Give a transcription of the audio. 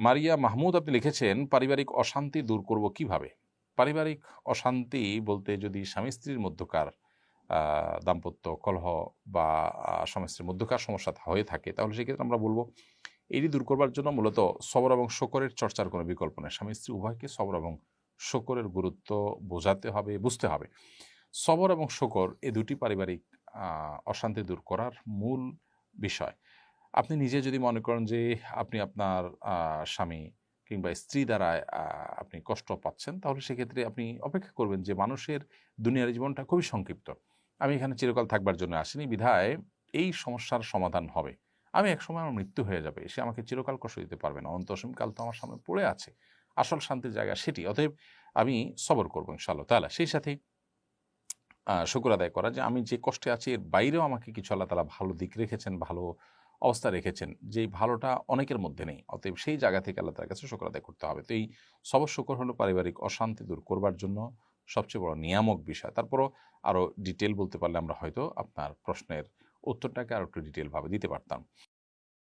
মারিয়া মাহমুদ আপনি লিখেছেন, পারিবারিক অশান্তি দূর করব কিভাবে? পারিবারিক অশান্তি বলতে যদি স্বামী স্ত্রীর মধ্যকার দাম্পত্য কলহ বা স্বামী স্ত্রীর মধ্যকার সমস্যা হয়ে থাকে, তাহলে সেক্ষেত্রে আমরা বলবো এটি দূর করবার জন্য মূলত সবর এবং শকরের চর্চার কোনো বিকল্প নেই। স্বামী স্ত্রী উভয়কে সবর এবং শকরের গুরুত্ব বোঝাতে হবে, বুঝতে হবে। সবর এবং শকর এ দুটি পারিবারিক অশান্তি দূর করার মূল বিষয়। আপনি নিজে যদি মনে করেন যে আপনি আপনার স্বামী কিংবা স্ত্রী দ্বারা আপনি কষ্ট পাচ্ছেন, তাহলে সেক্ষেত্রে আপনি অপেক্ষা করবেন যে মানুষের দুনিয়ার জীবনটা খুবই সংক্ষিপ্ত। আমি এখানে চিরকাল থাকবার জন্য আসিনি, বিধায় এই সমস্যার সমাধান হবে। আমি একসময় আমার মৃত্যু হয়ে যাবে, সে আমাকে চিরকাল কষ্ট দিতে পারবে না, অনন্ত অসীমকাল তো আমার সামনে পড়ে আছে। আসল শান্তির জায়গা সেটি। অতএব আমি সবর করবো ইনশাআল্লাহ তাআলা। সেই সাথে শুকর আদায় করা যে আমি যে কষ্টে আছি এর বাইরেও আমাকে কিছু আল্লাহ তাআলা ভালো দিক রেখেছেন, ভালো অবস্থা রেখেছেন, যেই ভালোটা অনেকের মধ্যে নেই। অতএব সেই জায়গা থেকে আল্লাহ তাআলার কাছে শুকর আদায় করতে হবে। তো এই সবর শুকর হলো পারিবারিক অশান্তি দূর করবার জন্য সবচেয়ে বড় নিয়ামক বিষয়। তারপরও আরও ডিটেইল বলতে পারলে আমরা হয়তো আপনার প্রশ্নের উত্তরটাকে আরও একটু ডিটেইলভাবে দিতে পারতাম।